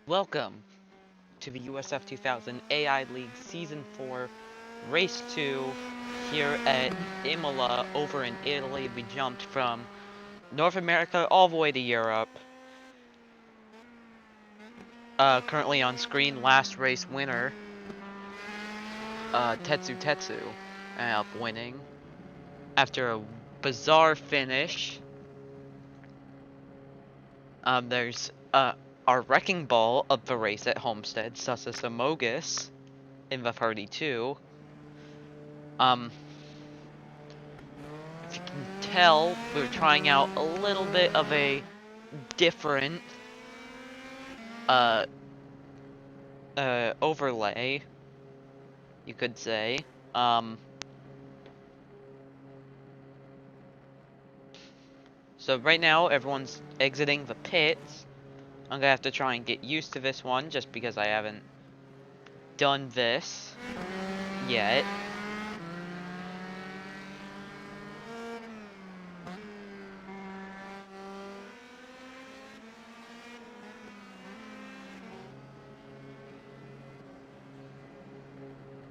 Welcome to the USF 2000 AI League Season 4 Race 2 here at Imola over in Italy. We jumped from North America all the way to Europe. Currently on screen, last race winner, Tetsu, up winning after a bizarre finish. There's our wrecking ball of the race at Homestead, Samogus, in the 32. Um, If you can tell, we're trying out a little bit of a different uh overlay, you could say. Um so right now everyone's exiting the pits. I'm gonna have to try and get used to this one just because I haven't done this yet.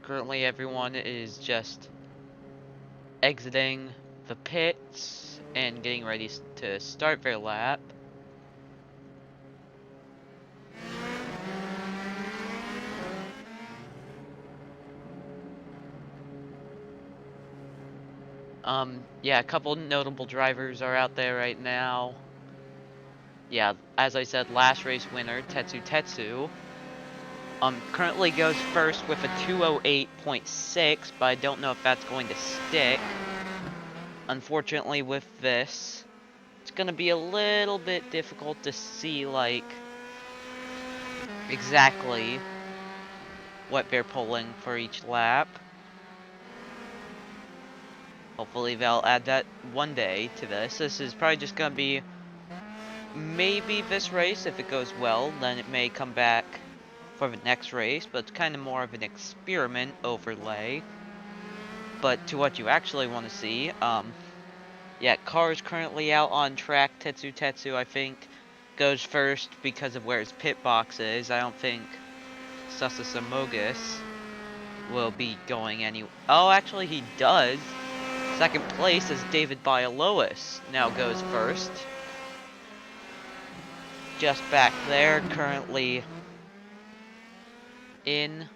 Currently everyone is just exiting the pits and getting ready to start their lap. Yeah, a couple notable drivers are out there right now. Yeah, as I said, last race winner, Tetsu, currently goes first with a 208.6, but I don't know if that's going to stick. Unfortunately, with this, it's gonna be a little bit difficult to see, like, exactly what they're pulling for each lap. Hopefully they'll add that one day to this. This is probably just gonna be maybe this race. If it goes well, then it may come back for the next race, but it's kind of more of an experiment overlay. But to what you actually want to see, yeah, car is currently out on track. Tetsu, I think, goes first because of where his pit box is. I don't think Samogus will be going any. Oh, actually, he does. Second place is David Bialois now goes first. Just back there, currently in.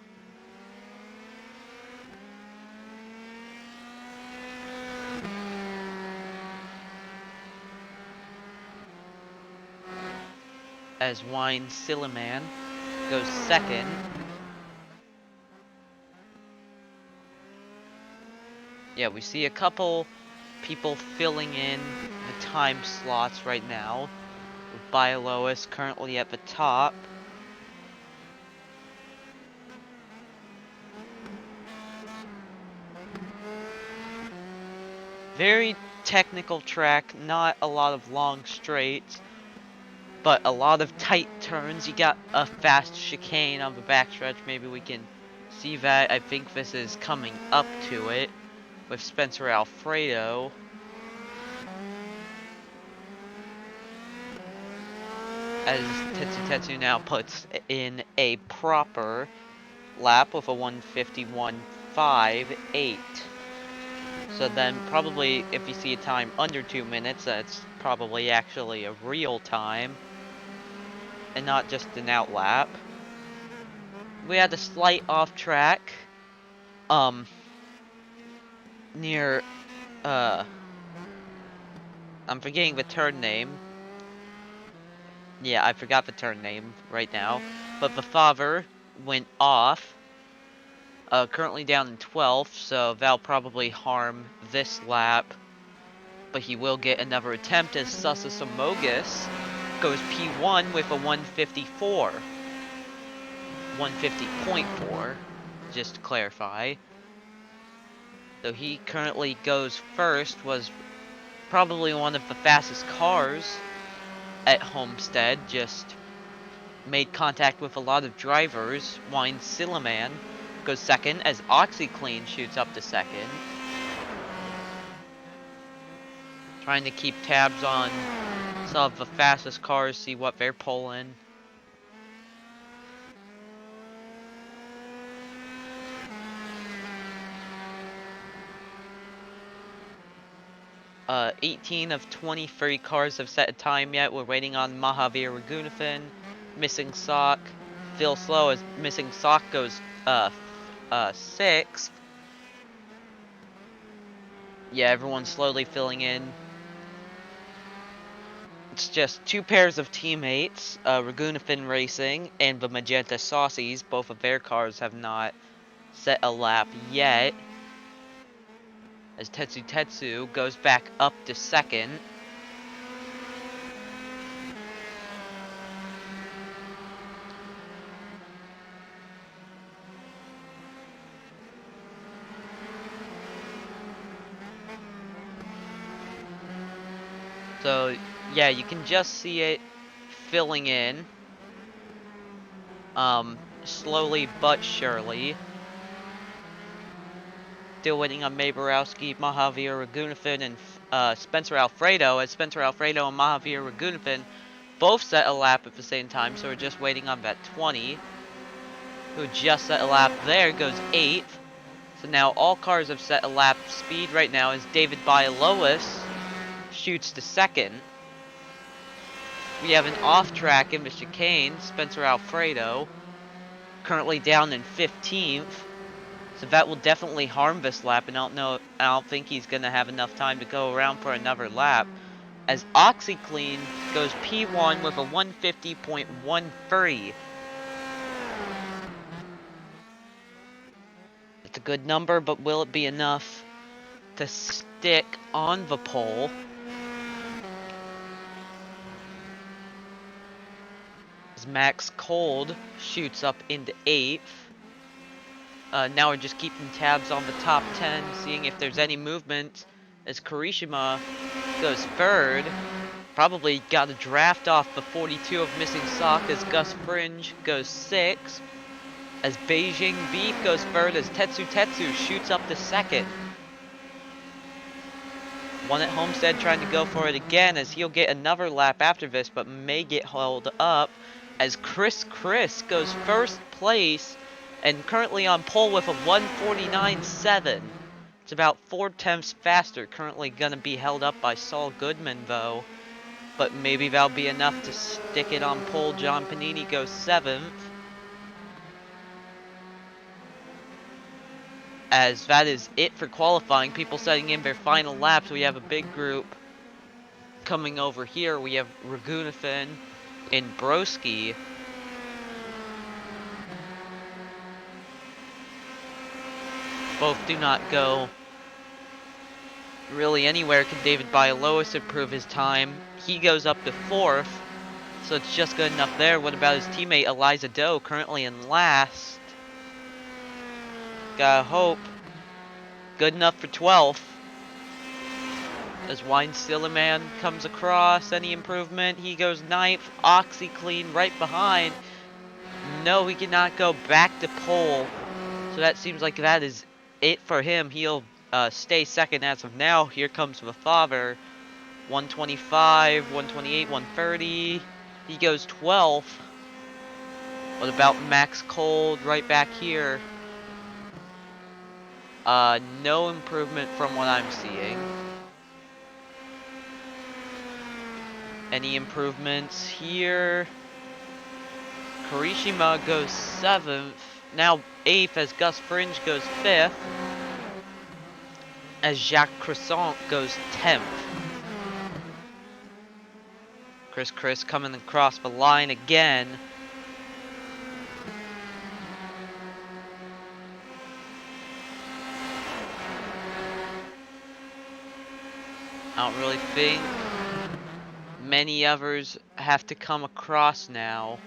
As Wine Silliman goes second. Yeah, we see a couple people filling in the time slots right now. Bialois currently at the top. Very technical track, not a lot of long straights, but a lot of tight turns. You got a fast chicane on the backstretch. Maybe we can see that. I think this is coming up to it with Spencer Alfredo. As Tetsu now puts in a proper lap with a 151.58. So then probably if you see a time under 2 minutes, that's probably actually a real time and not just an outlap. We had a slight off track near I'm forgetting the turn name. Yeah, I forgot the turn name right now. But the father went off. Currently down in 12th, so that'll probably harm this lap. But he will get another attempt as Samogus goes P1 with a 154. 150.4, just to clarify. So he currently goes first, was probably one of the fastest cars at Homestead, just made contact with a lot of drivers. Wine Silliman goes second as OxyClean shoots up to second. Trying to keep tabs on some of the fastest cars, see what they're pulling. 18 of 23 cars have set a time yet. We're waiting on Mahavir Raghunathan, Missing Sock. Phil Slow as Missing Sock goes 6th. Yeah, everyone's slowly filling in. It's just two pairs of teammates, Raghunathan Racing and the Magenta Saucies. Both of their cars have not set a lap yet. As Tetsu Tetsu goes back up to 2nd. So, yeah, you can just see it filling in. Slowly but surely. Still waiting on May Borowski, Mahavir Raghunathan, and Spencer Alfredo, as Spencer Alfredo and Mahavir Raghunathan both set a lap at the same time, so we're just waiting on that 20, who just set a lap there, goes 8th. So now all cars have set a lap speed right now as David Bialois shoots to 2nd. We have an off-track in the chicane, Spencer Alfredo, currently down in 15th. So that will definitely harm this lap, and I don't think he's gonna have enough time to go around for another lap. As OxyClean goes P1 with a 150.13. It's a good number, but will it be enough to stick on the pole? As Max Cold shoots up into 8th. Now we're just keeping tabs on the top 10, seeing if there's any movement. As Karishima goes 3rd. Probably got a draft off the 42 of Missing Sock as Gus Fringe goes 6th. As Beijing Beef goes 3rd as Tetsu Tetsu shoots up to 2nd. One at Homestead trying to go for it again as he'll get another lap after this, but may get held up as Chris goes 1st place and currently on pole with a 149.7. It's about 4/10 faster, currently going to be held up by Saul Goodman though. But maybe that'll be enough to stick it on pole. John Panini goes 7th. As that is it for qualifying. People setting in their final laps. We have a big group coming over here. We have Raghunathan and Broski. Both do not go really anywhere. Can David Bialois improve his time? He goes up to 4th. So it's just good enough there. What about his teammate Eliza Doe, currently in last? Gotta hope. Good enough for 12th. As Wine Silliman comes across, any improvement? He goes 9th. OxyClean right behind. No, he cannot go back to pole. So that seems like that is it for him. He'll stay 2nd as of now. Here comes the father. 125, 128, 130. He goes 12th. What about Max Cold right back here? No improvement from what I'm seeing. Any improvements here? Karishima goes 7th. Now 8th as Gus Fringe goes 5th. As Jacques Crescent goes 10th. Chris coming across the line again. I don't really think many others have to come across now.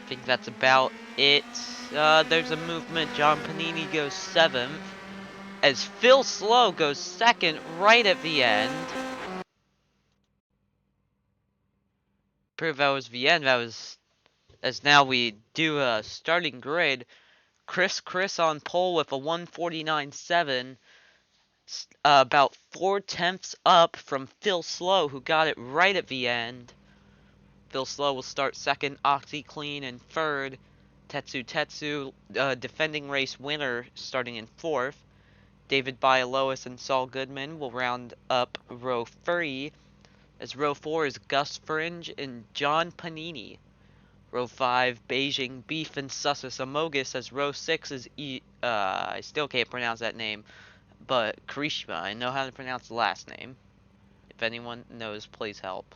I think that's about it. There's a movement. John Panini goes 7th. As Phil Slow goes 2nd right at the end. Prove that was the end. That was... As now we do a starting grid. Chris on pole with a 149.7. About 4/10 up from Phil Slow, who got it right at the end. Phil Slow will start 2nd, OxyClean in 3rd. Tetsu defending race winner, starting in 4th. David Bialowas and Saul Goodman will round up row 3, as row 4 is Gus Fringe and John Panini. Row 5, Beijing Beef and Sussus Amogus, as row 6 is I still can't pronounce that name, but Krishma. I know how to pronounce the last name. If anyone knows, please help.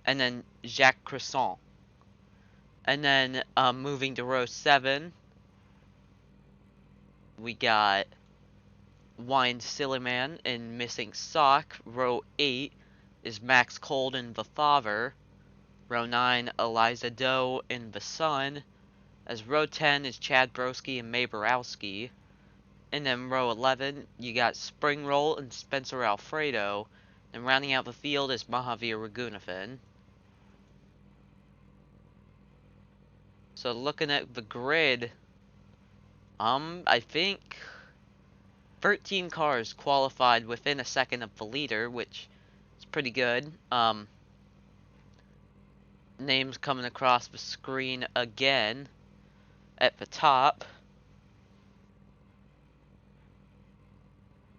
And then Jacques Cresson. And then moving to row 7, we got Wine Sillyman and Missing Sock. Row 8 is Max Cold and The Father. Row 9, Eliza Doe and The Sun. As row 10 is Chad Broski and May Borowski. And then row 11, you got Spring Roll and Spencer Alfredo. And rounding out the field is Mahavir Raghunathan. So looking at the grid, I think 13 cars qualified within a second of the leader, which is pretty good. Names coming across the screen again at the top.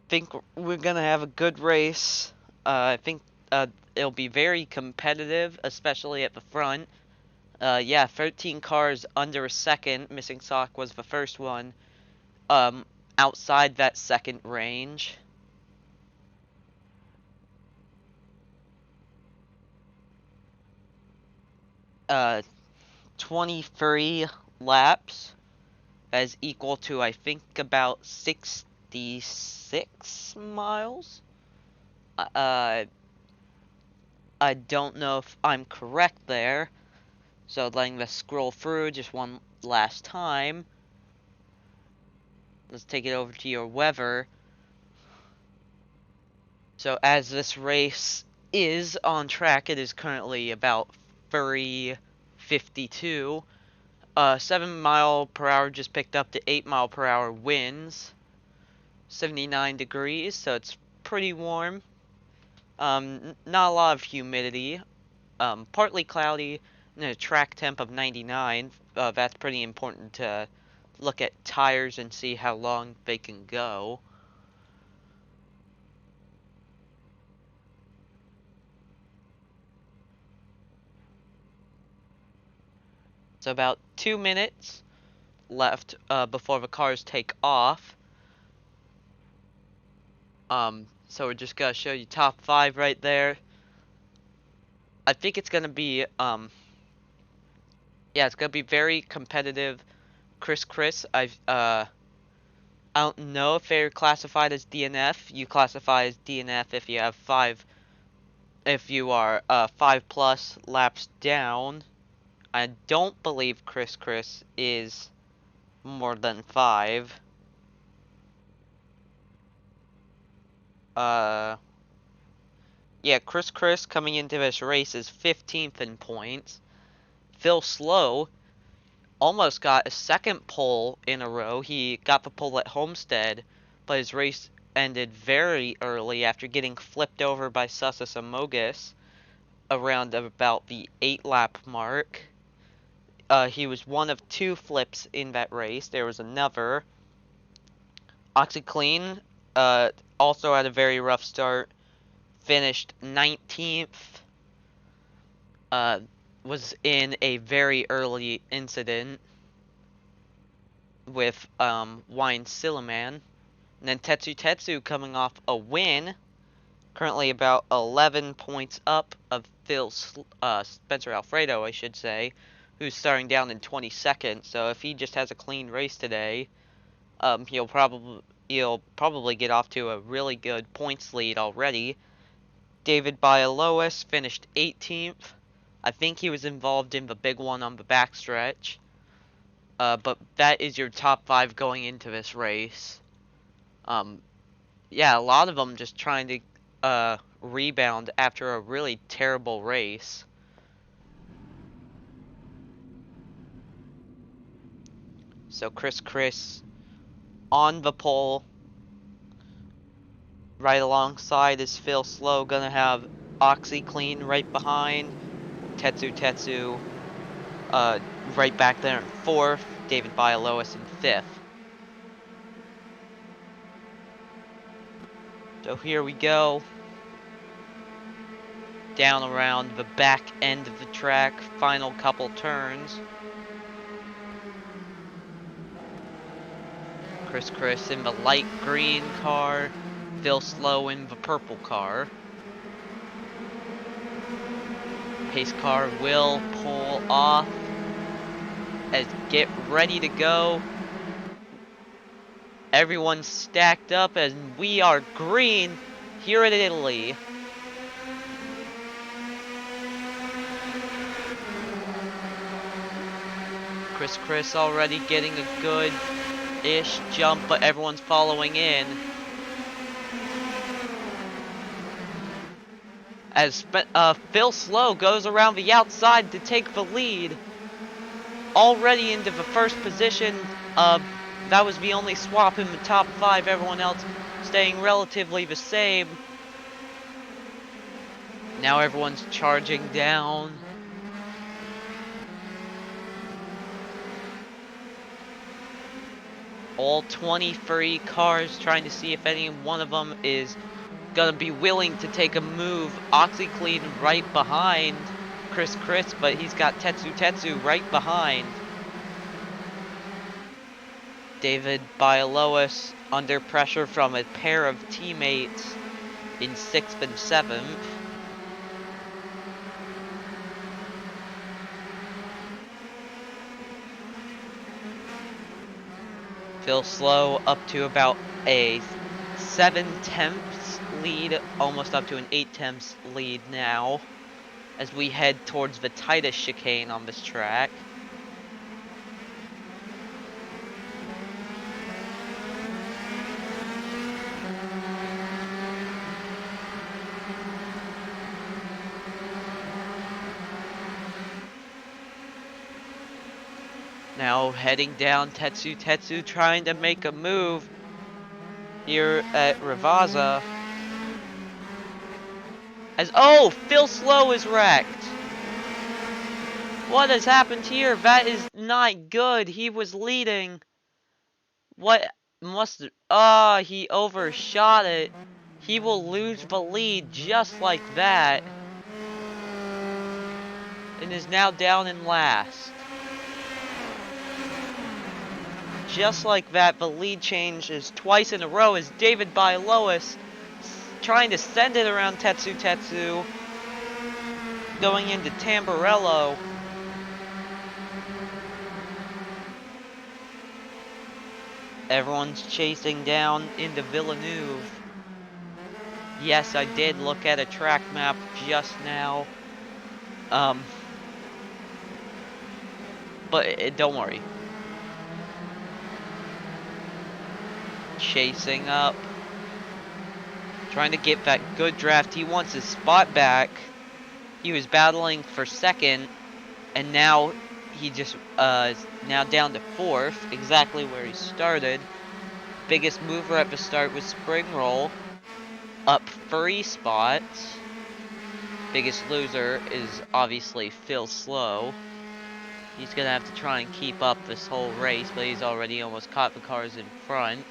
Think we're gonna have a good race. I think it'll be very competitive, especially at the front. Yeah, 13 cars under a second. Missing Sock was the first one. Outside that second range. 23 laps as equal to, I think, about 66 miles. I don't know if I'm correct there. So letting us scroll through just one last time. Let's take it over to your weather. So as this race is on track, it is currently about 3:52. 7 mile per hour just picked up to 8 mile per hour winds. 79 degrees, so it's pretty warm. Not a lot of humidity. Partly cloudy, and a track temp of 99. That's pretty important to look at tires and see how long they can go. So about 2 minutes left before the cars take off. So we're just gonna show you top 5 right there. I think it's gonna be yeah, it's gonna be very competitive. Chris, I don't know if they're classified as DNF. You classify as DNF if you have 5, if you are 5+ laps down. I don't believe Chris is more than 5. Yeah, Chris coming into this race is 15th in points. Phil Slow almost got a second pole in a row. He got the pole at Homestead, but his race ended very early after getting flipped over by Sussus Amogus around about the 8-lap mark. He was one of 2 flips in that race. There was another. OxyClean also had a very rough start. Finished 19th. Was in a very early incident with Wine Silliman. And then Tetsu coming off a win. Currently about 11 points up of Spencer Alfredo, I should say, who's starting down in 22nd. So if he just has a clean race today, he'll probably get off to a really good points lead already. David Bialowas finished 18th. I think he was involved in the big one on the backstretch. But that is your top 5 going into this race. Yeah, a lot of them just trying to rebound after a really terrible race. So Chris on the pole. Right alongside is Phil Slow. Gonna have OxyClean right behind. Tetsu right back there in 4th. David Bialowas in 5th. So here we go. Down around the back end of the track, final couple turns. Chris in the light green car, Phil Slow in the purple car. Pace car will pull off as get ready to go. Everyone's stacked up as we are green here in Italy. Chris already getting a good-ish jump, but everyone's following in. As Phil Slow goes around the outside to take the lead. Already into the first position. That was the only swap in the top 5. Everyone else staying relatively the same. Now everyone's charging down. All 23 cars trying to see if any one of them is gonna be willing to take a move. OxyClean right behind Chris, but he's got Tetsu right behind. David Bialois under pressure from a pair of teammates in 6th and 7th. Phil Slow up to about a 7/10 lead, almost up to an 8/10 lead now, as we head towards the tightest chicane on this track. Now heading down, Tetsu trying to make a move here at Ravaza. As, oh, Phil Slow is wrecked. What has happened here? That is not good. He was leading. What must, he overshot it. He will lose the lead just like that. And is now down in last. Just like that, the lead changes twice in a row as David Bialois trying to send it around Tetsu, going into Tamburello. Everyone's chasing down into Villeneuve. Yes, I did look at a track map just now. But don't worry. Chasing up. Trying to get that good draft. He wants his spot back. He was battling for 2nd. And now he just is now down to 4th. Exactly where he started. Biggest mover at the start was Spring Roll. Up 3 spots. Biggest loser is obviously Phil Slow. He's gonna have to try and keep up this whole race, but he's already almost caught the cars in front.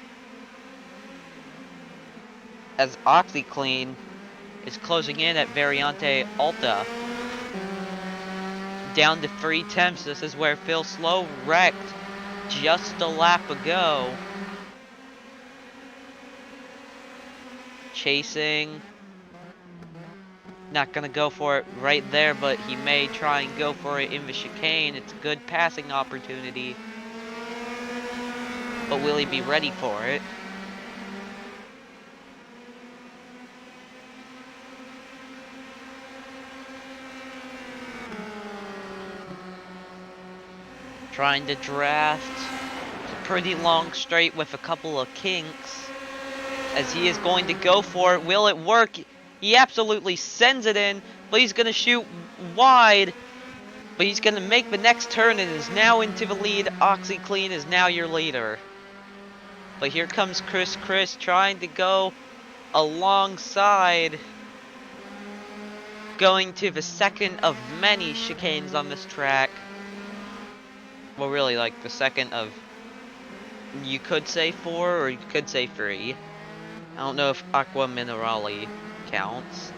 As OxyClean is closing in at Variante Alta. Down to 3/10. This is where Phil Slow wrecked just a lap ago. Chasing. Not gonna go for it right there, but he may try and go for it in the chicane. It's a good passing opportunity. But will he be ready for it? Trying to draft. Pretty long straight with a couple of kinks. As he is going to go for it. Will it work? He absolutely sends it in. But he's going to shoot wide. But he's going to make the next turn and is now into the lead. OxyClean is now your leader. But here comes Chris trying to go alongside. Going to the 2nd of many chicanes on this track. Well, really, like, the 2nd of, you could say 4, or you could say 3. I don't know if Aqua Minerale counts.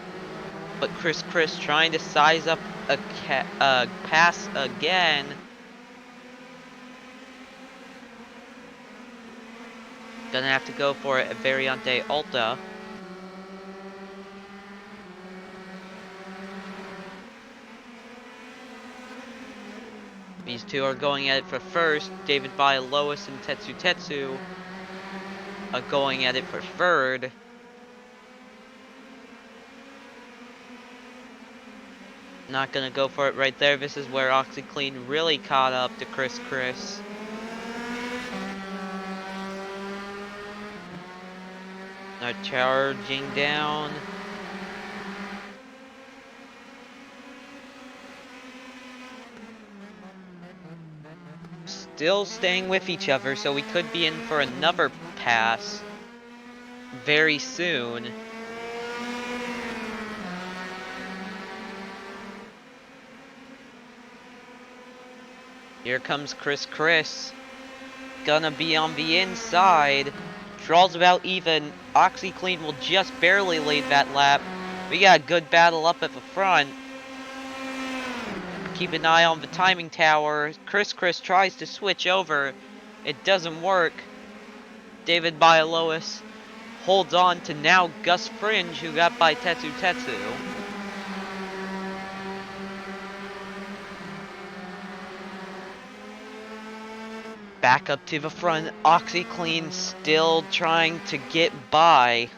But Chris trying to size up a pass again. Gonna have to go for a Variante Alta. These two are going at it for first. David Lois and Tetsu are going at it for third. Not gonna go for it right there. This is where OxyClean really caught up to Chris. Now charging down. Still staying with each other, so we could be in for another pass very soon. Here comes Chris. Gonna be on the inside. Draws about even. OxyClean will just barely lead that lap. We got a good battle up at the front. Keep an eye on the timing tower. Chris tries to switch over. It doesn't work. David Lois holds on to now Gus Fringe, who got by Tetsu. Back up to the front. OxyClean still trying to get by.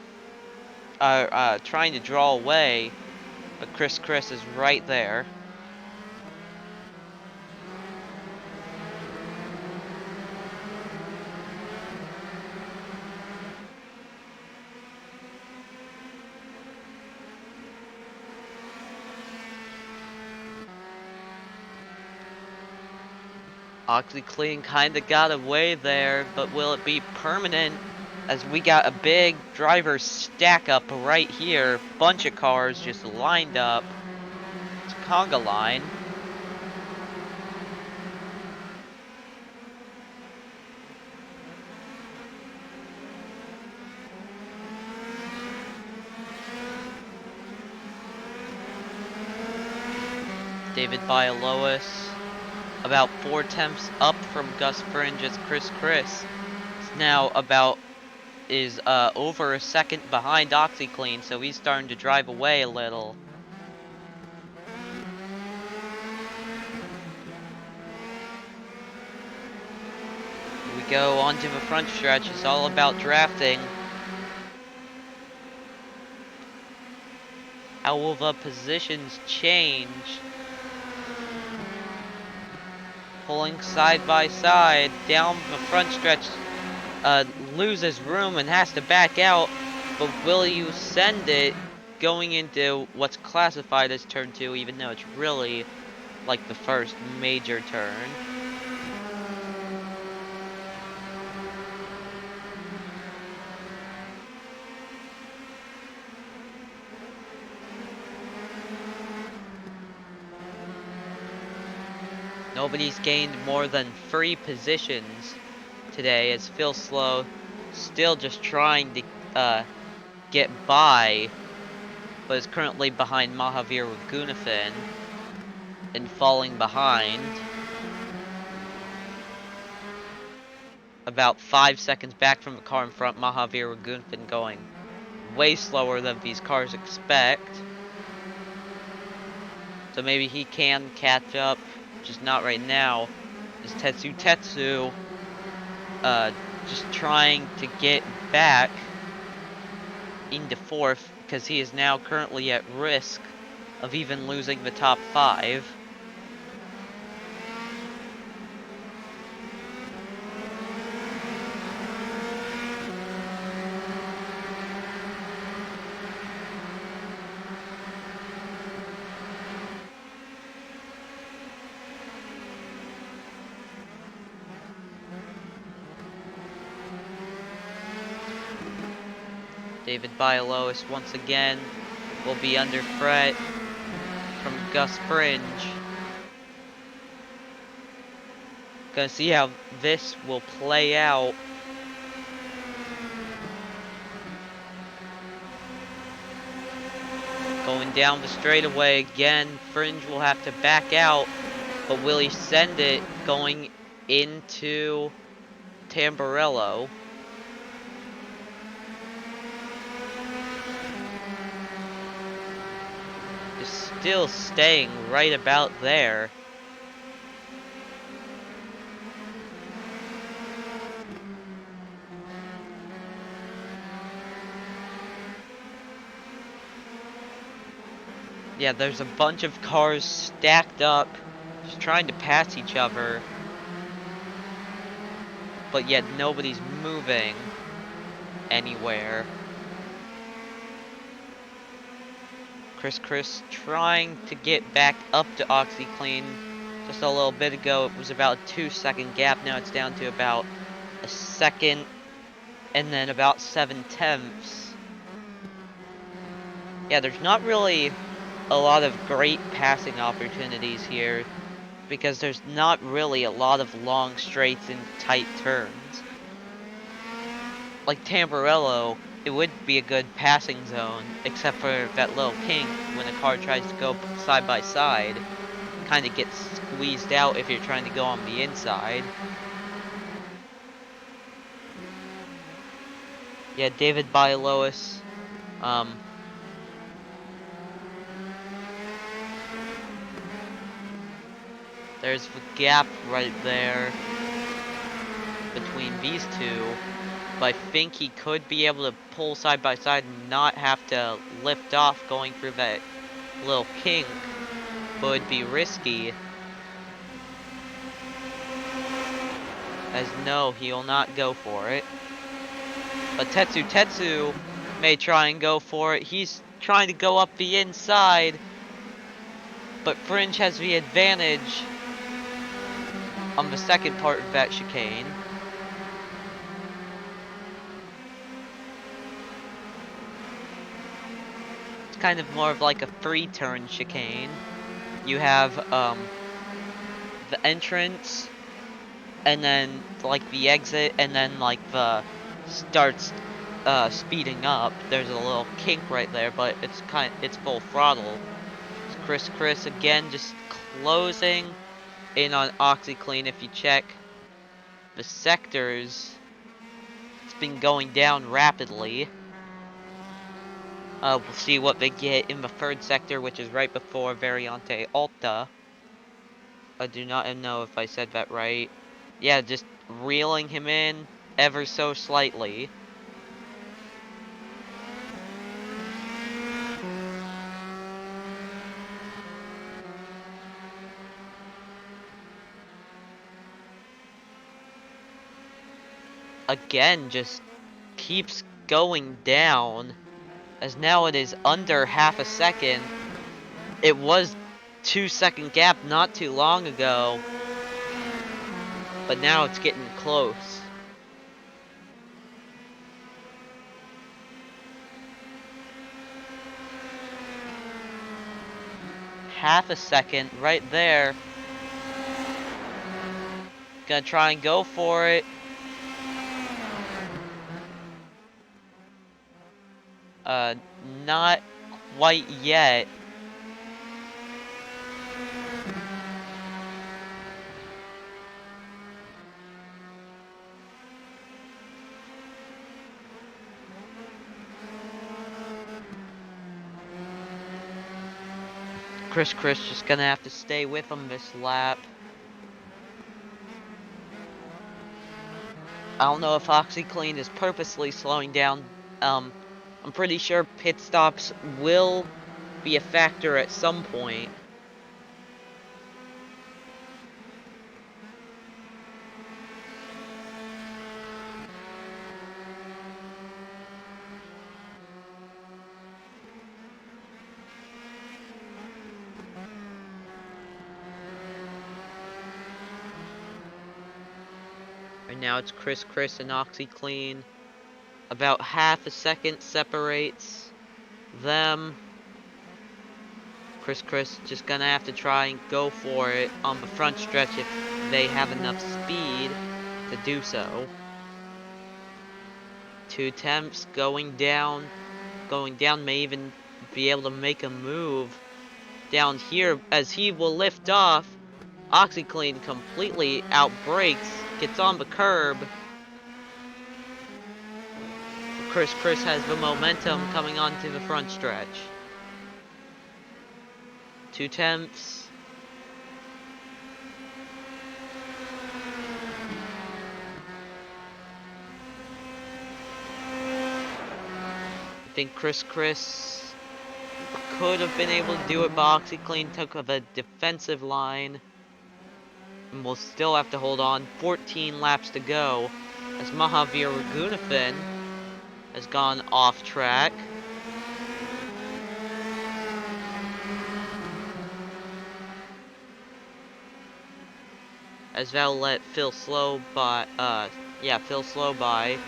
Trying to draw away. But Chris is right there. OxyClean kinda got away there, but will it be permanent? As we got a big driver stack up right here. Bunch of cars just lined up. It's a conga line. David Lois. About 4 tenths up from Gus Fringe as Chris is now over a second behind OxyClean, so he's starting to drive away a little. We go onto the front stretch. It's all about drafting. How will the positions change? Pulling side by side down the front stretch, loses room and has to back out, but will you send it going into what's classified as turn 2, even though it's really like the first major turn? Nobody's gained more than 3 positions today, as Phil Slow still just trying to get by, but is currently behind Mahavir Raghunathan and falling behind. About 5 seconds back from the car in front. Mahavir Raghunathan going way slower than these cars expect. So maybe he can catch up. Just not right now. Is Tetsu just trying to get back into 4th, because he is now currently at risk of even losing the top 5. David Lois once again will be under threat from Gus Fringe. Gonna see how this will play out. going down the straightaway again. Fringe will have to back out, but will he send it going into Tamburello? Is still staying right about there. Yeah, there's a bunch of cars stacked up, just trying to pass each other. But yet nobody's moving anywhere. Chris trying to get back up to OxyClean. Just a little bit ago, it was about a 2-second gap. Now it's down to about a second, and then about 7/10. Yeah, there's not really a lot of great passing opportunities here, because there's not really a lot of long straights and tight turns. Like Tamburello, it would be a good passing zone, except for that little kink when a car tries to go side by side. Kind of gets squeezed out if you're trying to go on the inside. Yeah, David Bialois. There's the gap right there between these two. But I think he could be able to pull side by side and not have to lift off going through that little kink. But it'd be risky. As no, he'll not go for it. But Tetsu may try and go for it. He's trying to go up the inside. But Fringe has the advantage on the second part of that chicane. It's kind of more of like a 3-turn chicane. You have the entrance, and then like the exit, and then like the starts speeding up. There's a little kink right there, but it's full throttle. Chris again just closing in on OxyClean. If you check the sectors, it's been going down rapidly. We'll see what they get in the third sector, which is right before Variante Alta. I do not know if I said that right. Yeah, just reeling him in ever so slightly. Again, just keeps going down, as now it is under half a second. It was 2-second gap not too long ago, but now it's getting close. Half a second right there. Gonna try and go for it. Not quite yet. Chris just gonna have to stay with him this lap. I don't know if OxyClean is purposely slowing down. I'm pretty sure pit stops will be a factor at some point. Right now it's Chris and OxyClean. About half a second separates them. Chris just gonna have to try and go for it on the front stretch if they have enough speed to do so. 2 attempts going down may even be able to make a move down here as he will lift off. OxyClean completely outbrakes, gets on the curb. Chris has the momentum coming onto the front stretch. 2/10. I think Chris could have been able to do it, but OxyClean took the defensive line. And we'll still have to hold on. 14 laps to go as Mahavir Raghunathan has gone off track. As that'll let Phil slow by. Phil slow by.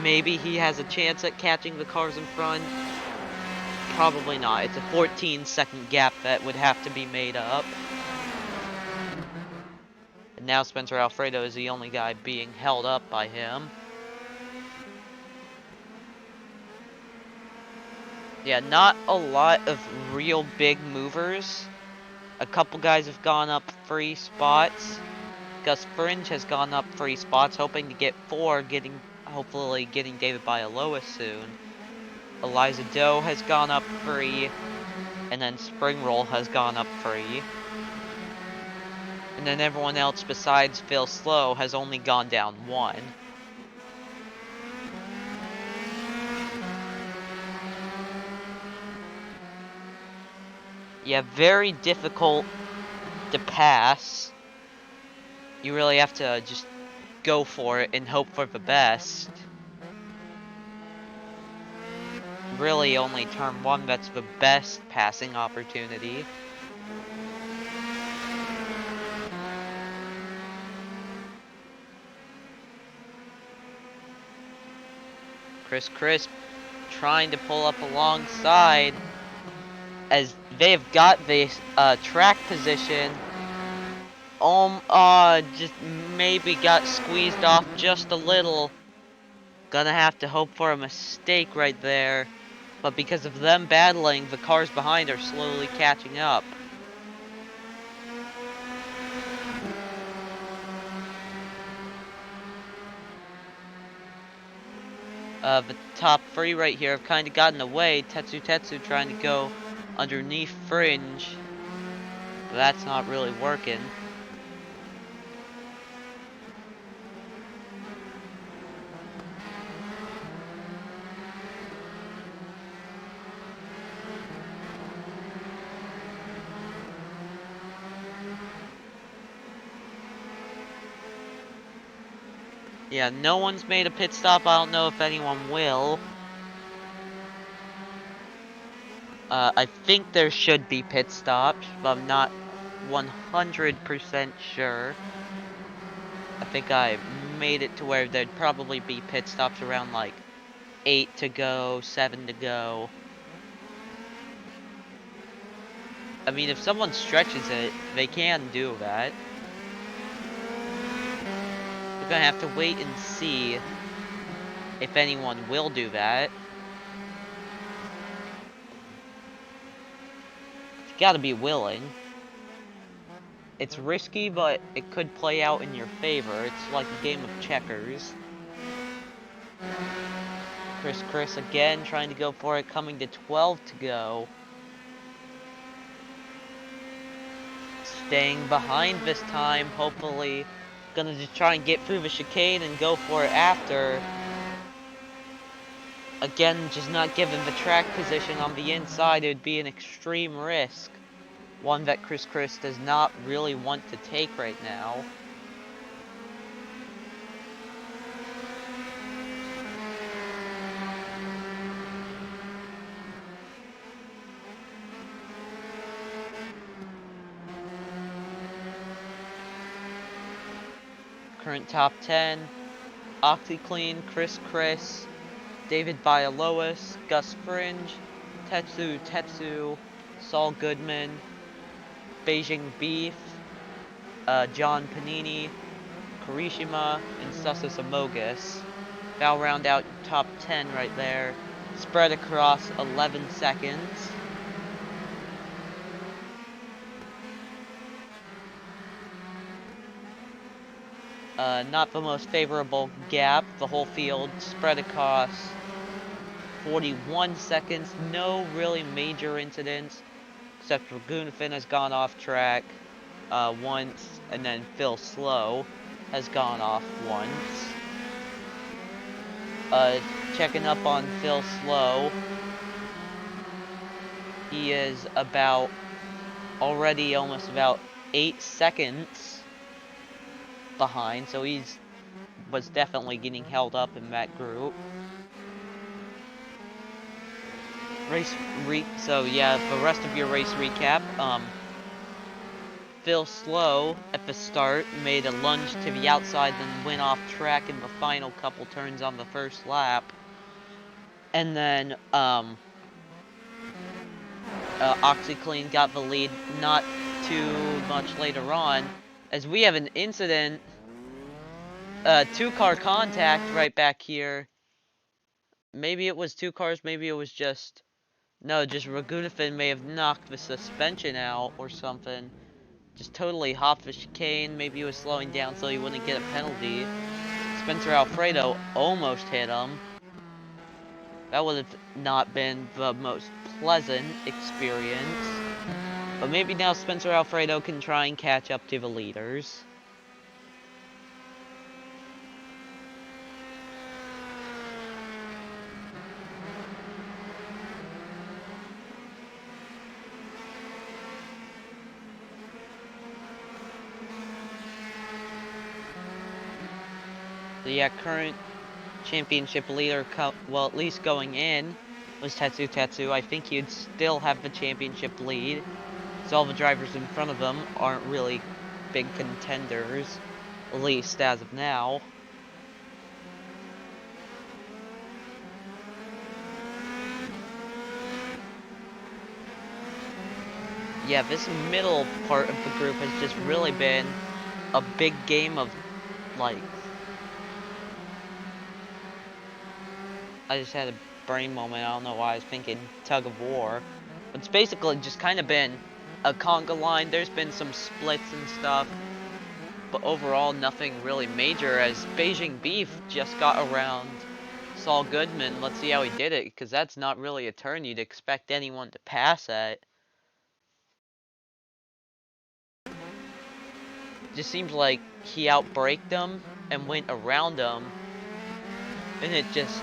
Maybe he has a chance at catching the cars in front. Probably not. It's a 14-second gap that would have to be made up. And now Spencer Alfredo is the only guy being held up by him. Yeah, not a lot of real big movers. A couple guys have gone up 3 spots. Gus Fringe has gone up 3 spots, hoping to get 4, hopefully getting David Bialoa soon. Eliza Doe has gone up 3, and then Springroll has gone up 3. And then everyone else besides Phil Slow has only gone down 1. Yeah, very difficult to pass. You really have to just go for it and hope for the best. Really only turn 1 that's the best passing opportunity. Chris trying to pull up alongside as they've got this track position. Just maybe got squeezed off just a little. Gonna have to hope for a mistake right there. But because of them battling, the cars behind are slowly catching up. The top 3 right here have kind of gotten away. Tetsu trying to go underneath Fringe. But that's not really working. Yeah, no one's made a pit stop. I don't know if anyone will. I think there should be pit stops, but I'm not 100% sure. I think I made it to where there'd probably be pit stops around like 8 to go, 7 to go. I mean, if someone stretches it, they can do that. We're gonna have to wait and see if anyone will do that. You gotta be willing. It's risky, but it could play out in your favor. It's like a game of checkers. Chris again trying to go for it, coming to 12 to go. Staying behind this time, hopefully. Gonna just try and get through the chicane and go for it after. Again, just not given the track position on the inside, it would be an extreme risk. One that Chris does not really want to take right now. Current top 10, OxyClean, Chris, David Bialois, Gus Fringe, Tetsu, Saul Goodman, Beijing Beef, John Panini, Karishima, and Sussus Amogus. That'll round out top 10 right there. spread across 11 seconds. Not the most favorable gap. The whole field spread across 41 seconds. No really major incidents, except for Gunafin has gone off track once, and then Phil Slow has gone off once. Checking up on Phil Slow. He is about already almost about 8 seconds behind, so was definitely getting held up in that group. So yeah, the rest of your race recap. Phil Slow at the start made a lunge to the outside, then went off track in the final couple turns on the first lap. And then OxyClean got the lead not too much later on, as we have an incident, two-car contact right back here. Maybe it was two cars, maybe it was just, no, just Ragunafin may have knocked the suspension out or something. Just totally hopped the chicane, maybe he was slowing down so he wouldn't get a penalty. Spencer Alfredo almost hit him. That would have not been the most pleasant experience. But maybe now Spencer Alfredo can try and catch up to the leaders. So yeah, current championship leader, well, at least going in, was Tetsu Tetsu. I think he'd still have the championship lead, so all the drivers in front of him aren't really big contenders, at least as of now. Yeah, this middle part of the group has just really been a big game of, like, I just had a brain moment, I don't know why I was thinking tug of war. But it's basically just kind of been a conga line. There's been some splits and stuff, but overall nothing really major, as Beijing Beef just got around Saul Goodman. Let's see how he did it, because that's not really a turn you'd expect anyone to pass at. Just seems like he outbraked him and went around him, and it just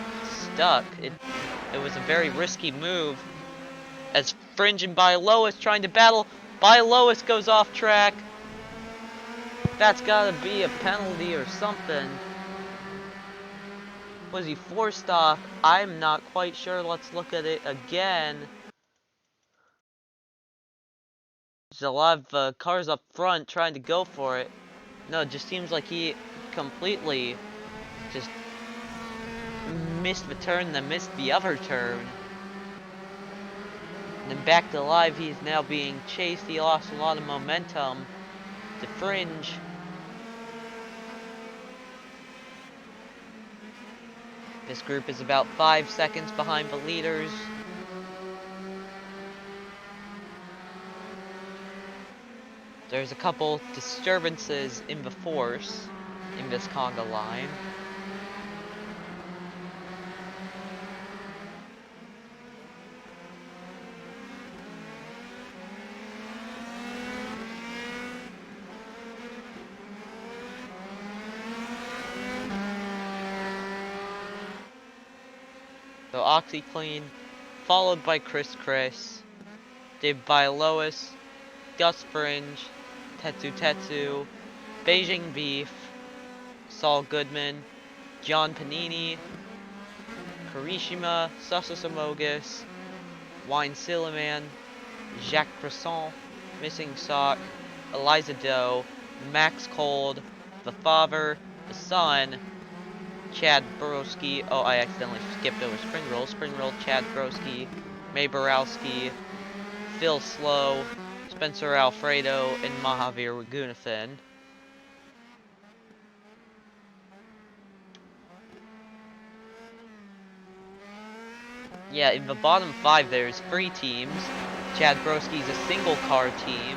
stuck. It was a very risky move, as Fringe and Biolois trying to battle. Biolois goes off track. That's gotta be a penalty or something. Was he forced off? I'm not quite sure. Let's look at it again. There's a lot of cars up front trying to go for it. No, it just seems like he completely just missed the turn, then missed the other turn. And then back to live, he's now being chased. He lost a lot of momentum to Fringe. This group is about 5 seconds behind the leaders. There's a couple disturbances in the force in this conga line. So OxyClean, followed by Chris, Dave Biolois, Gus Fringe, Tetsu Tetsu, Beijing Beef, Saul Goodman, John Panini, Karishima, Sasasamogus, Wine Silliman, Jacques Crescent, Missing Sock, Eliza Doe, Max Cold, the father, the son, Chad Borowski. Oh, I accidentally skipped over Springroll, Chad Borowski, May Borowski, Phil Slow, Spencer Alfredo, and Mahavir Ragunathan. Yeah, in the bottom 5 there's 3 teams. Chad Broski's a single car team.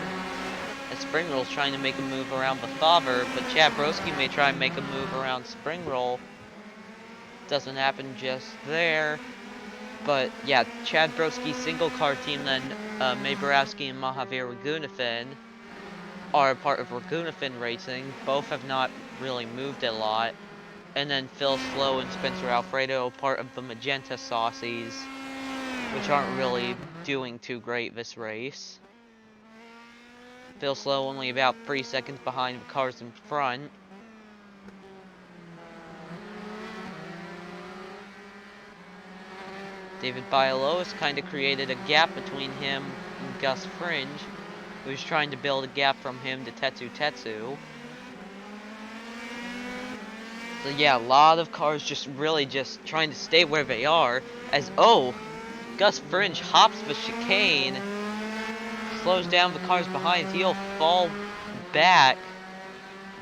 And Springroll's trying to make a move around the Thauber, but Chad Broski may try and make a move around Springroll. Doesn't happen just there. But yeah, Chad Broski's single car team, then May Borowski and Mahavir Ragunathan are part of Ragunathan Racing. Both have not really moved a lot. And then Phil Slow and Spencer Alfredo, part of the Magenta Saucies, which aren't really doing too great this race. Phil Slow only about 3 seconds behind the cars in front. David Bialowas kind of created a gap between him and Gus Fringe, who's trying to build a gap from him to Tetsu Tetsu. So yeah, a lot of cars just really just trying to stay where they are, as Gus Fringe hops the chicane, slows down the cars behind. He'll fall back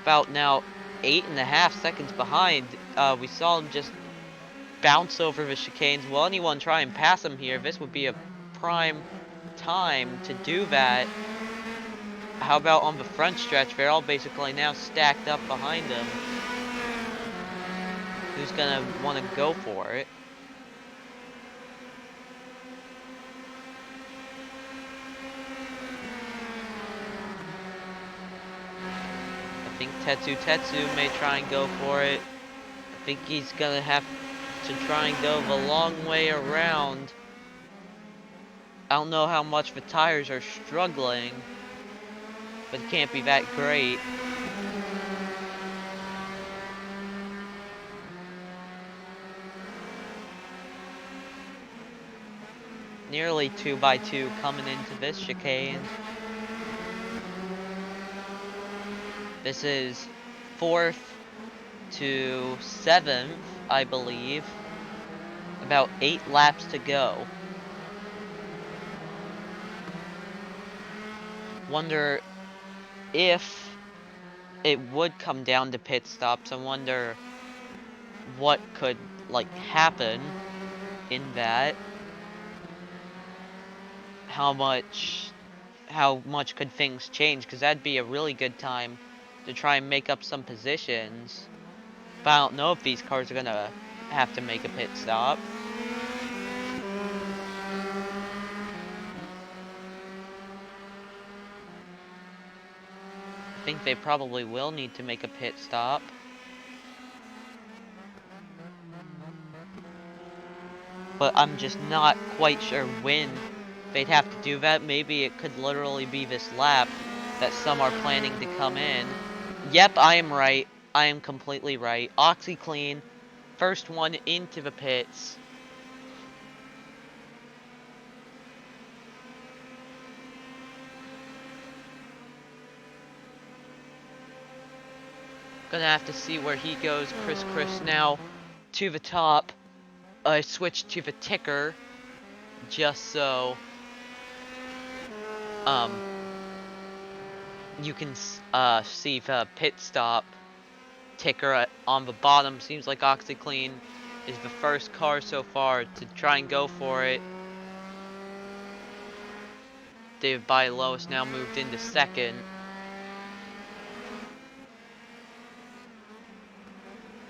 about now 8.5 seconds behind. We saw him just bounce over the chicanes. Will anyone try and pass him here? This would be a prime time to do that. How about on the front stretch? They're all basically now stacked up behind him. Who's gonna want to go for it? I think Tetsu Tetsu may try and go for it. I think he's gonna have to try and go the long way around. I don't know how much the tires are struggling, but it can't be that great. Nearly 2x2 coming into this chicane. This is 4th to 7th, I believe. About 8 laps to go. Wonder if it would come down to pit stops. I wonder what could, like, happen in that. How much could things change? Because that'd be a really good time to try and make up some positions. But I don't know if these cars are gonna have to make a pit stop. I think they probably will need to make a pit stop. But I'm just not quite sure when they'd have to do that. Maybe it could literally be this lap that some are planning to come in. Yep, I am right. I am completely right. OxyClean, first one into the pits. Gonna have to see where he goes. Chris now to the top. I switched to the ticker just so you can see the pit stop ticker on the bottom. Seems like OxyClean is the first car so far to try and go for it. David Bialowas now moved into second.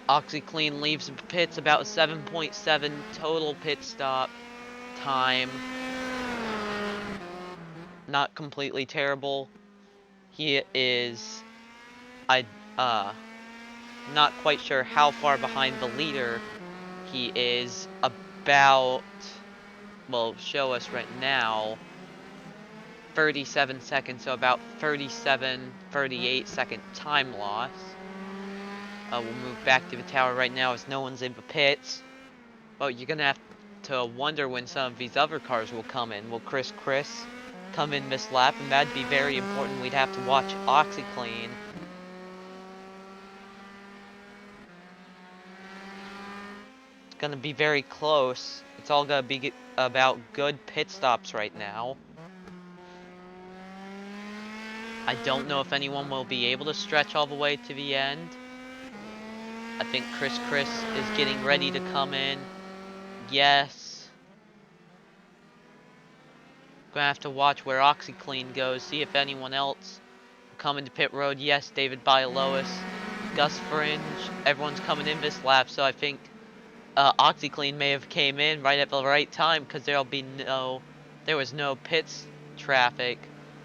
OxyClean leaves the pits about 7.7 total pit stop time. Not completely terrible. He is, not quite sure how far behind the leader he is. About, well, show us right now, 37 seconds, so about 38 second time loss. We'll move back to the tower right now as no one's in the pits. Well, you're gonna have to wonder when some of these other cars will come in. Will Chris come in this lap? And that'd be very important. We'd have to watch OxyClean. It's gonna be very close. It's all gonna be about good pit stops right now. I don't know if anyone will be able to stretch all the way to the end. I think Chris is getting ready to come in. Yes. Gonna have to watch where OxyClean goes, see if anyone else will come into pit road. Yes, David Bialois, Gus Fringe, everyone's coming in this lap, so I think OxyClean may have came in right at the right time because there was no pits traffic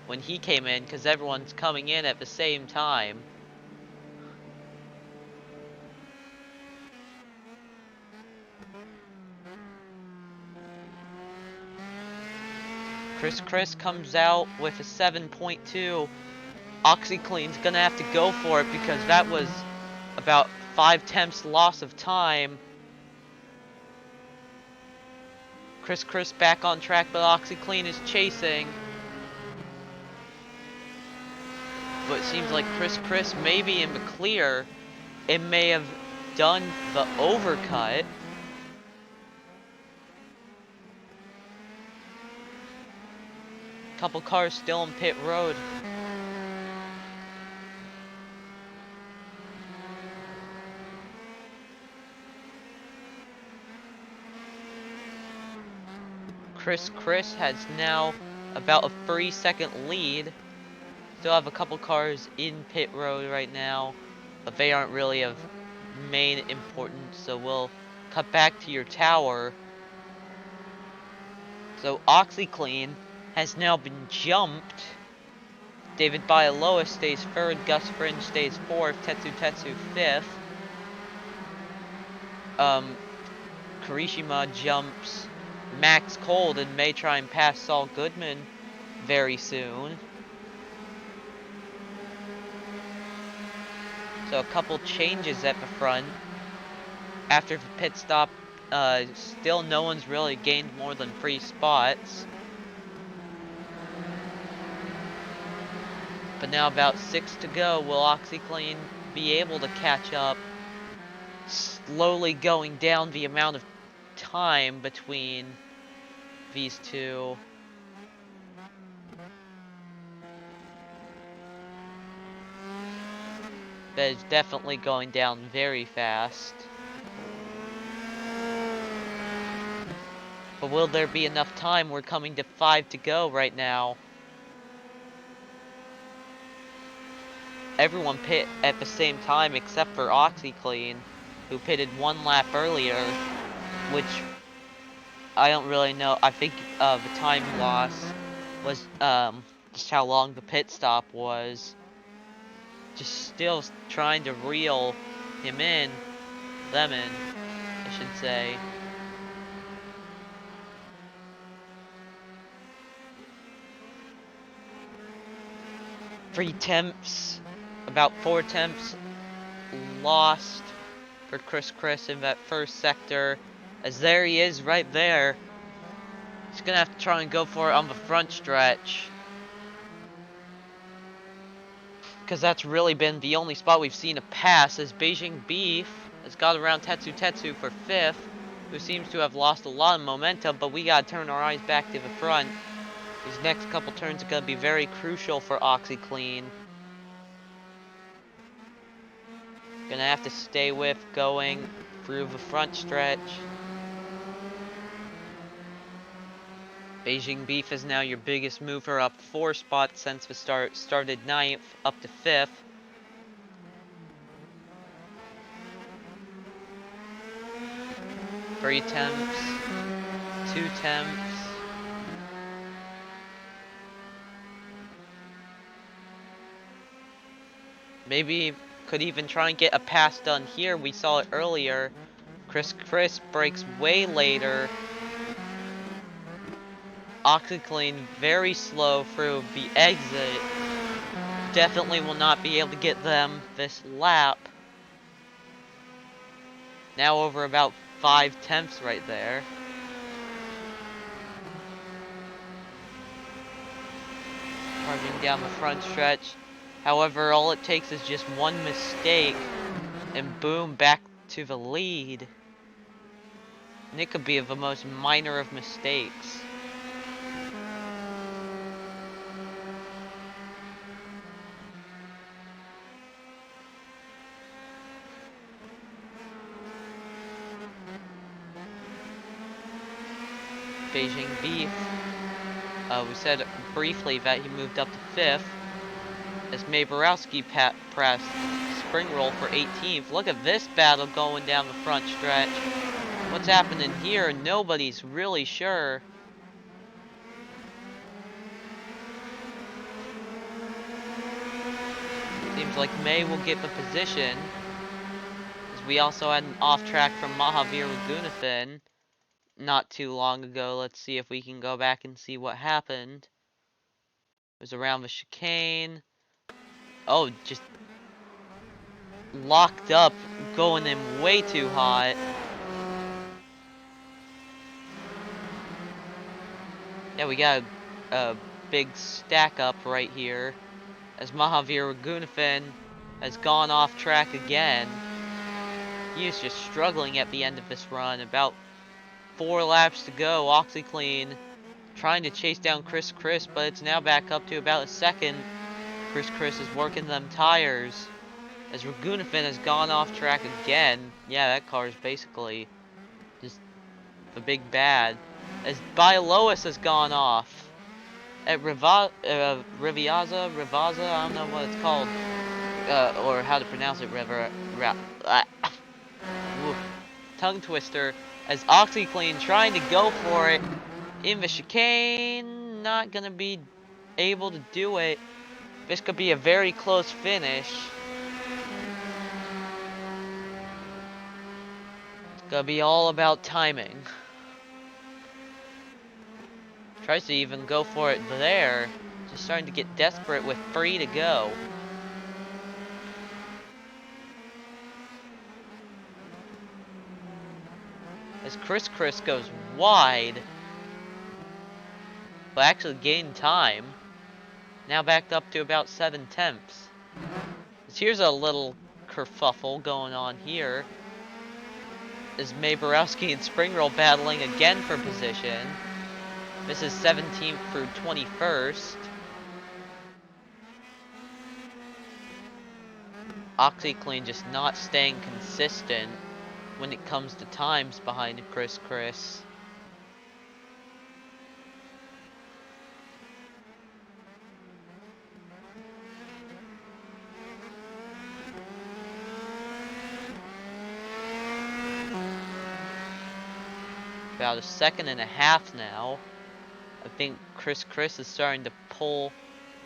when he came in because everyone's coming in at the same time. Chris comes out with a 7.2. OxyClean's gonna have to go for it because that was about 5 tenths loss of time. Chris back on track, but OxyClean is chasing. But it seems like Chris may be in the clear. It may have done the overcut. Couple cars still in pit road. Chris has now about a 3-second lead. Still have a couple cars in pit road right now, but they aren't really of main importance, so we'll cut back to your tower. So OxyClean has now been jumped. David Bialois stays third, Gus Fringe stays fourth, Tetsu 5th. Kirishima jumps Max Cold and may try and pass Saul Goodman very soon. So a couple changes at the front. After the pit stop, still no one's really gained more than 3 spots. But now about 6 to go. Will OxyClean be able to catch up? Slowly going down the amount of time between these two. That is definitely going down very fast. But will there be enough time? We're coming to 5 to go right now. Everyone pit at the same time except for OxyClean, who pitted 1 lap earlier, which I don't really know. I think the time loss was just how long the pit stop was. Just still trying to reel him in. Lemon, I should say. About 4 attempts lost for Chris in that first sector. As there he is right there. He's gonna have to try and go for it on the front stretch. Because that's really been the only spot we've seen a pass, as Beijing Beef has got around Tetsu for 5th, who seems to have lost a lot of momentum, but we gotta turn our eyes back to the front. These next couple turns are gonna be very crucial for OxyClean. Gonna have to stay with going through the front stretch. Beijing Beef is now your biggest mover, up 4 spots since the start. Started 9th, up to 5th. Three attempts, 2 attempts. Maybe could even try and get a pass done here. We saw it earlier. Chris breaks way later. OxyClean very slow through the exit. Definitely will not be able to get them this lap. Now over about 5 tenths right there. Charging down the front stretch. However, all it takes is just one mistake and boom, back to the lead. And it could be the most minor of mistakes. Beijing Beef We said briefly that he moved up to 5th, as May Borowski pressed spring roll for 18th. Look at this battle going down the front stretch. What's happening here? Nobody's really sure. Seems like May will get the position, as we also had an off track from Mahavir Raghunathan not too long ago. Let's see if we can go back and see what happened. It was around the chicane. Oh, just locked up, going in way too hot. Yeah, we got a big stack up right here, as Mahavir Raghunathan has gone off track again. He is just struggling at the end of this run. About 4 laps to go. OxyClean trying to chase down Chris, but it's now back up to about a second. Chris is working them tires, as Raghunathan has gone off track again. Yeah, that car is basically just the big bad. As Bialois has gone off. At Rivaza, I don't know what it's called. Or how to pronounce it, tongue twister. As OxyClean trying to go for it in the chicane. Not gonna be able to do it. This could be a very close finish. It's gonna be all about timing. Tries to even go for it there. Just starting to get desperate with 3 to go. As Chris goes wide, but actually gained time. Now backed up to about 7/10. Here's a little kerfuffle going on here. Is May Borowski and Springroll battling again for position. This is 17th through 21st. OxyClean just not staying consistent when it comes to times behind Chris. About a second and a half now. I think Chris is starting to pull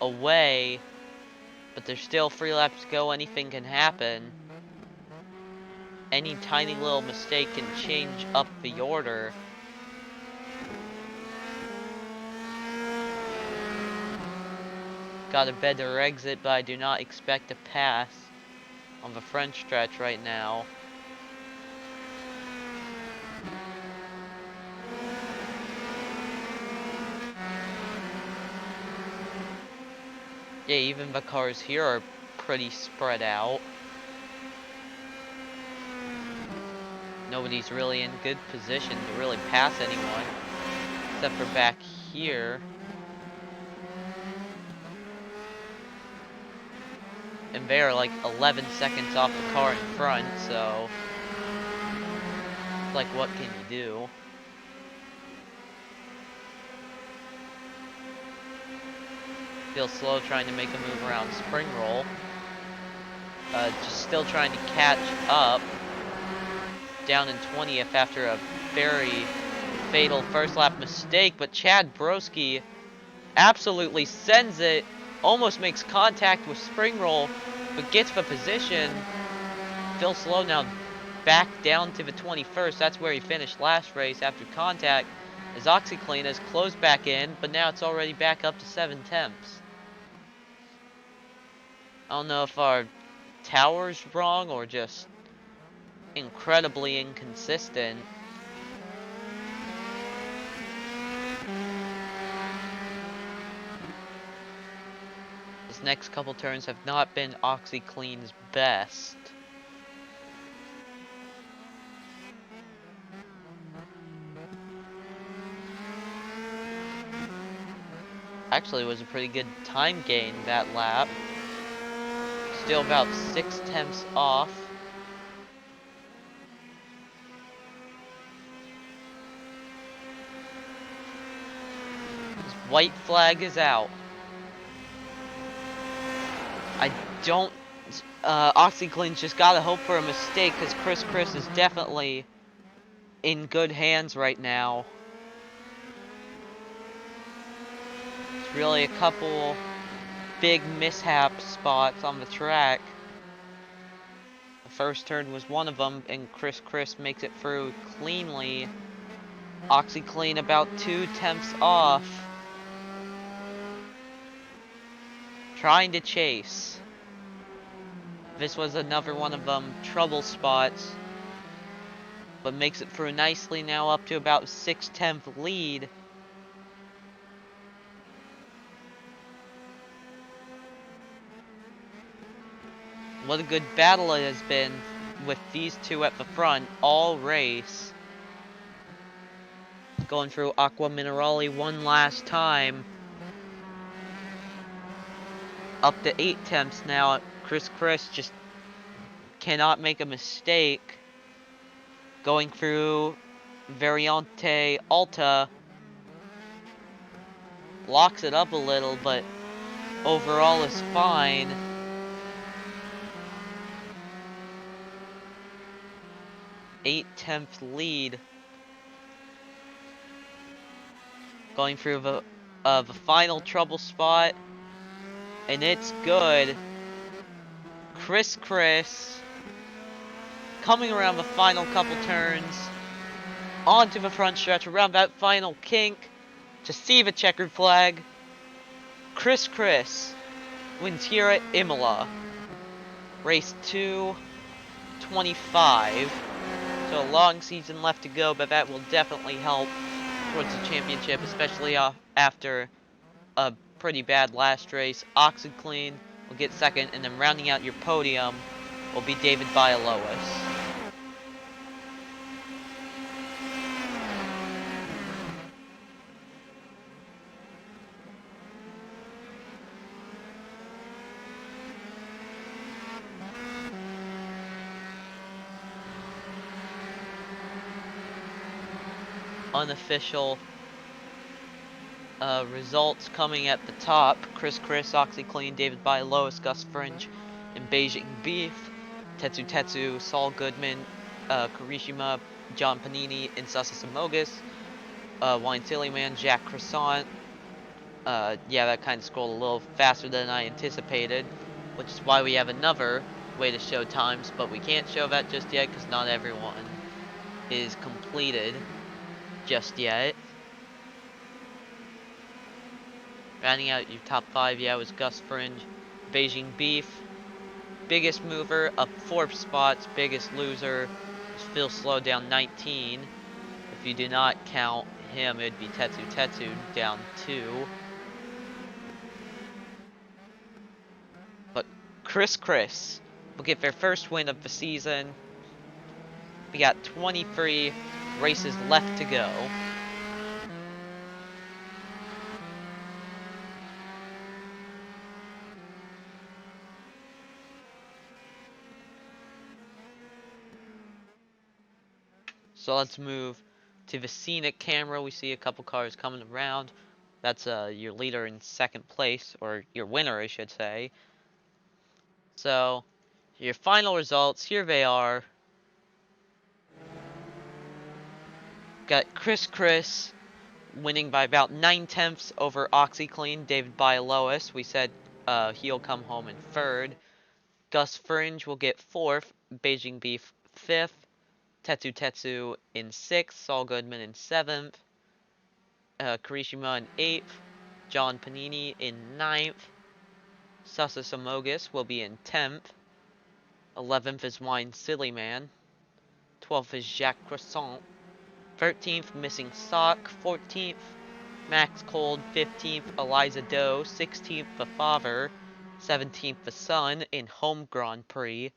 away, but there's still 3 laps to go. Anything can happen. Any tiny little mistake can change up the order. Got a better exit, but I do not expect a pass on the French stretch right now. Yeah, even the cars here are pretty spread out. Nobody's really in good position to really pass anyone, except for back here. And they're like 11 seconds off the car in front, so like, what can you do? Feel slow trying to make a move around Springroll. Just still trying to catch up. Down in 20th after a very fatal first lap mistake, but Chad Broski absolutely sends it. Almost makes contact with Springroll, but gets the position. Phil Slow now back down to the 21st. That's where he finished last race after contact. As OxyClean has closed back in, but now it's already back up to 7/10. I don't know if our tower's wrong or just incredibly inconsistent. His next couple turns have not been OxyClean's best. Actually, it was a pretty good time gain that lap. Still about 6/10 off. White flag is out. I don't... OxyClean's just gotta hope for a mistake, because Chris is definitely in good hands right now. It's really a couple big mishap spots on the track. The first turn was one of them, and Chris makes it through cleanly. OxyClean about 2 tenths off. Trying to chase. This was another one of them trouble spots, but makes it through nicely now, up to about 6/10 lead. What a good battle it has been with these two at the front all race. Going through Aqua Minerale one last time. Up to 8/10 now. Chris just cannot make a mistake. Going through Variante Alta. Locks it up a little, but overall is fine. 8/10 lead. Going through the final trouble spot. And it's good. Chris coming around the final couple turns. Onto the front stretch, around that final kink. To see the checkered flag. Chris wins here at Imola. Race 225. So a long season left to go, but that will definitely help towards the championship, especially after a pretty bad last race. OxyClean will get second, and then rounding out your podium will be David Bialowas. Unofficial results coming at the top. Chris, OxyClean, David Bialowas, Gus Fringe, and Beijing Beef. Tetsu, Saul Goodman, Karishima, John Panini, and Sasa Samogus. Wine Silly Man, Jack Croissant. Yeah, that kind of scrolled a little faster than I anticipated, which is why we have another way to show times, but we can't show that just yet because not everyone is completed just yet. Rounding out your top 5, yeah, was Gus Fringe, Beijing Beef. Biggest mover, up 4 spots. Biggest loser is Phil Slow, down 19. If you do not count him, it'd be Tetsu, down 2. But Chris will get their first win of the season. We got 23 races left to go. So let's move to the scenic camera. We see a couple cars coming around. That's your leader in second place, or your winner, I should say. So, your final results, here they are. Got Chris winning by about 9/10 over OxyClean, David Bialowas. We said he'll come home in third. Gus Fringe will get fourth. Beijing Beef fifth. Tetsu in sixth. Saul Goodman in seventh. Karishima in eighth. John Panini in ninth. Sasa Samogus will be in 10th. 11th is Wine Silly Man. 12th is Jacques Croissant. 13th, Missing Sock. 14th, Max Cold. 15th, Eliza Doe. 16th, The Father. 17th, The Sun in Home Grand Prix.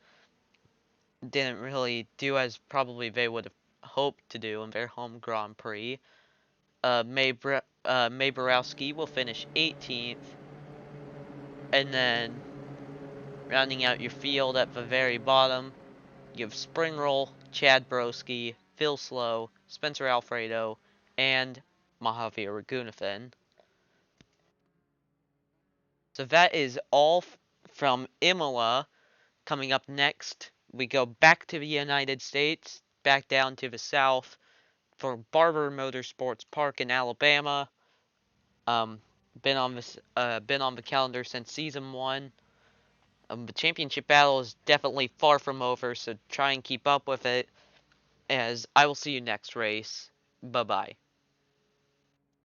Didn't really do as probably they would have hoped to do in their home Grand Prix. May Borowski will finish 18th. And then, rounding out your field at the very bottom, you have Springroll, Chad Broski, Phil Slow, Spencer Alfredo, and Mahavir Raghunathan. So that is all from Imola. Coming up next, we go back to the United States, back down to the south for Barber Motorsports Park in Alabama. Um, been on the calendar since season one. The championship battle is definitely far from over, so try and keep up with it. As I will see you next race. Bye bye.